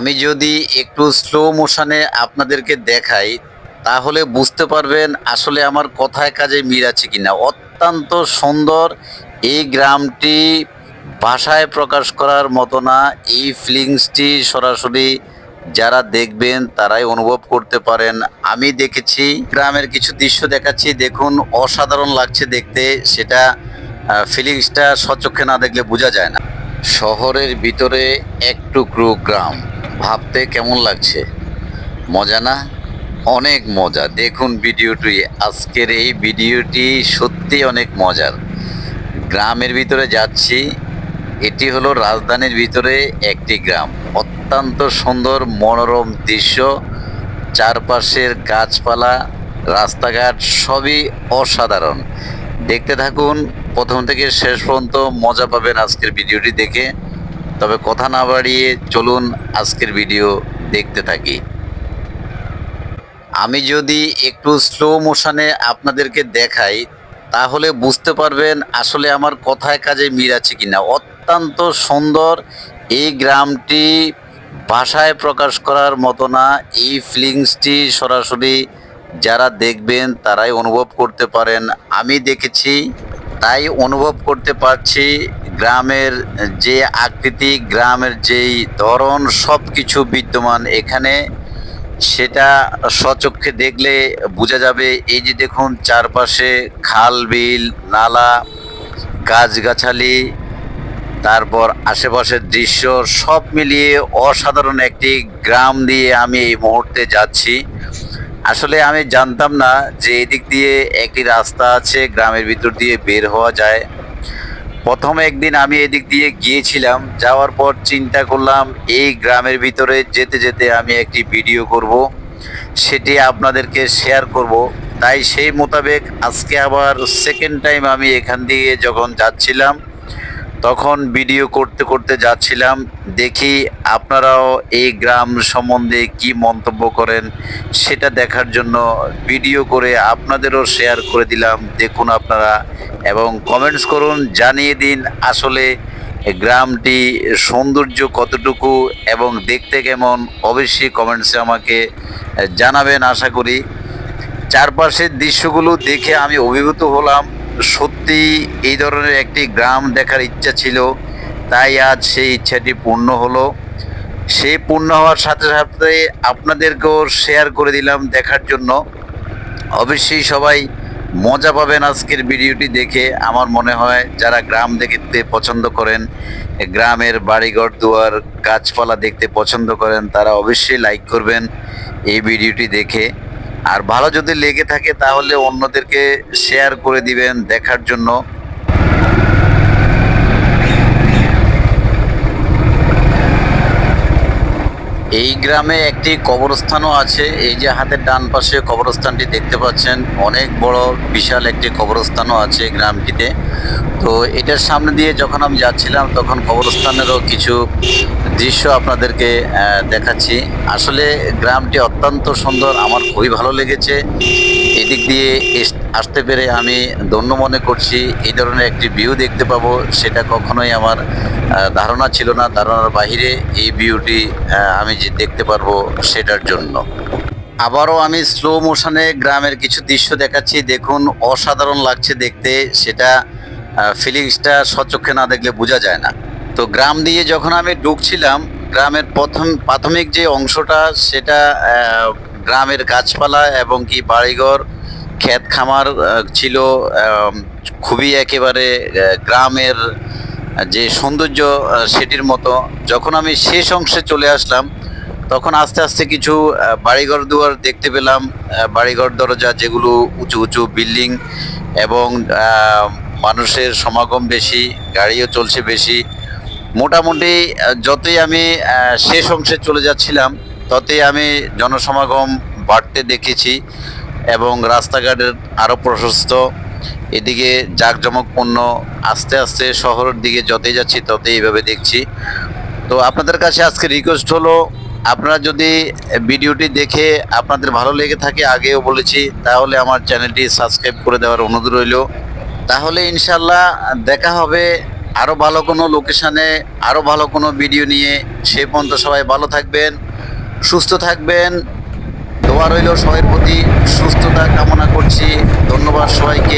আমি যদি একটু স্লো মোশনে আপনাদেরকে দেখাই তাহলে বুঝতে পারবেন আসলে আমার কথায় কাজে মিল আছে কিনা। অত্যন্ত সুন্দর এই গ্রামটি, ভাষায় প্রকাশ করার মতো না। এই ফিলিংসটি সরাসরি যারা দেখবেন তারাই অনুভব করতে পারেন। আমি দেখেছি, গ্রামের কিছু দৃশ্য দেখাচ্ছি, দেখুন অসাধারণ লাগছে দেখতে। সেটা ফিলিংসটা স্বচক্ষে না দেখলে বোঝা যায় না। শহরের ভিতরে এক টুকরো গ্রাম, ভাবতে কেমন লাগছে? মজা না? অনেক মজা। দেখুন ভিডিওটি, আজকের এই ভিডিওটি সত্যি অনেক মজার। গ্রামের ভিতরে যাচ্ছি, এটি হলো রাজধানীর ভিতরে একটি গ্রাম। অত্যন্ত সুন্দর মনোরম দৃশ্য, চারপাশের গাছপালা, রাস্তাঘাট সবই অসাধারণ। দেখতে থাকুন, প্রথম থেকে শেষ পর্যন্ত মজা পাবেন আজকের ভিডিওটি দেখে। তবে কথা না বাড়িয়ে চলুন আজকের ভিডিও দেখতে থাকি। আমি যদি একটু স্লো মোশনে আপনাদেরকে দেখাই তাহলে বুঝতে পারবেন আসলে আমার কথায় কাজে মিল আছে কিনা। অত্যন্ত সুন্দর এই গ্রামটি, ভাষায় প্রকাশ করার মতো না। এই ফিলিংসটি সরাসরি যারা দেখবেন তারাই অনুভব করতে পারেন। আমি দেখেছি, তাই অনুভব করতে পারছি। গ্রামের যে আকৃতি, গ্রামের যেই ধরন, সব কিছু বিদ্যমান এখানে, সেটা স্বচক্ষে দেখলে বোঝা যাবে। এই যে দেখুন চারপাশে খাল বিল নালা, গাছগাছালি, তারপর আশেপাশের দৃশ্য সব মিলিয়ে অসাধারণ একটি গ্রাম দিয়ে আমি এই মুহূর্তে যাচ্ছি। আসলে আমি জানতাম না যে এদিক দিয়ে একটি রাস্তা আছে, গ্রামের ভিতর দিয়ে বের হওয়া যায়। প্রথম একদিন আমি এদিক দিয়ে গিয়েছিলাম, যাওয়ার পর চিন্তা করলাম এই গ্রামের ভিতরে যেতে যেতে আমি একটি ভিডিও করব, সেটি আপনাদেরকে শেয়ার করব। তাই সেই মোতাবেক আজকে আবার সেকেন্ড টাইম আমি এখান দিয়ে যখন যাচ্ছিলাম, তখন ভিডিও করতে করতে যাচ্ছিলাম। দেখি আপনারাও এই গ্রাম সম্বন্ধে কি মন্তব্য করেন সেটা দেখার জন্য ভিডিও করে আপনাদেরও শেয়ার করে দিলাম। দেখুন আপনারা এবং কমেন্টস করুন, জানিয়ে দিন আসলে গ্রামটি সৌন্দর্য কতটুকু এবং দেখতে কেমন। অবশ্যই কমেন্টসে আমাকে জানাবেন আশা করি। চারপাশের দৃশ্যগুলো দেখে আমি অভিভূত হলাম। সত্যি এই ধরনের একটি গ্রাম দেখার ইচ্ছা ছিল, তাই আজ সেই ইচ্ছাটি পূর্ণ হলো। সেই পূর্ণ হওয়ার সাথে সাথে আপনাদেরকেও শেয়ার করে দিলাম দেখার জন্য। অবশ্যই সবাই মজা পাবেন আজকের ভিডিওটি দেখে। আমার মনে হয় যারা গ্রাম দেখতে পছন্দ করেন, গ্রামের বাড়িঘর দুয়ার গাছপালা দেখতে পছন্দ করেন, তারা অবশ্যই লাইক করবেন এই ভিডিওটি দেখে। আর ভালো যদি লেগে থাকে তাহলে অন্যদেরকে শেয়ার করে দিবেন দেখার জন্য। এই গ্রামে একটি কবরস্থানও আছে। এই যে হাতের ডান পাশে কবরস্থানটি দেখতে পাচ্ছেন, অনেক বড় বিশাল একটি কবরস্থানও আছে গ্রামটিতে। তো এটার সামনে দিয়ে যখন আমি যাচ্ছিলাম তখন কবরস্থানেরও কিছু দৃশ্য আপনাদেরকে দেখাচ্ছি। আসলে গ্রামটি অত্যন্ত সুন্দর, আমার খুবই ভালো লেগেছে। এদিক দিয়ে আসতে পেরে আমি ধন্য মনে করছি। এই ধরনের একটি ভিউ দেখতে পাবো সেটা কখনোই আমার ধারণা ছিল না। ধারণার বাহিরে এই ভিউটি আমি যে দেখতে পারবো সেটার জন্য। আবারও আমি স্লো মোশনে গ্রামের কিছু দৃশ্য দেখাচ্ছি, দেখুন অসাধারণ লাগছে দেখতে। সেটা ফিলিংসটা স্বচক্ষে না দেখলে বোঝা যায় না। তো গ্রাম দিয়ে যখন আমি ঢুকছিলাম, গ্রামের প্রাথমিক যে অংশটা সেটা গ্রামের গাছপালা এবং কি বাড়িঘর, ক্ষেত খামার ছিল। খুবই একেবারে গ্রামের যে সৌন্দর্য সেটির মতো। যখন আমি শেষ অংশে চলে আসলাম তখন আস্তে আস্তে কিছু বাড়িঘর দুয়ার দেখতে পেলাম। বাড়িঘর দরজা যেগুলো উঁচু উঁচু বিল্ডিং এবং মানুষের সমাগম বেশি, গাড়িও চলছে বেশি। মোটামুটি যতই আমি শেষ অংশে চলে যাচ্ছিলাম ততই আমি জনসমাগম বাড়তে দেখেছি এবং রাস্তাঘাটের আরও প্রশস্ত। এদিকে জাঁকজমকপূর্ণ। আস্তে আস্তে শহরের দিকে যতই যাচ্ছি ততই এইভাবে দেখছি। তো আপনাদের কাছে আজকে রিকোয়েস্ট হলো, আপনারা যদি ভিডিওটি দেখে আপনাদের ভালো লেগে থাকে, আগেও বলেছি, তাহলে আমার চ্যানেলটি সাবস্ক্রাইব করে দেওয়ার অনুরোধ রইল। তাহলে ইনশাল্লাহ দেখা হবে আরও ভালো কোনো লোকেশানে আরও ভালো কোনো ভিডিও নিয়ে, সে পর্যন্ত সবাই ভালো থাকবেন, সুস্থ থাকবেন। দোয়া রইল সবার প্রতি, সুস্থতা কামনা করছি। ধন্যবাদ সবাইকে।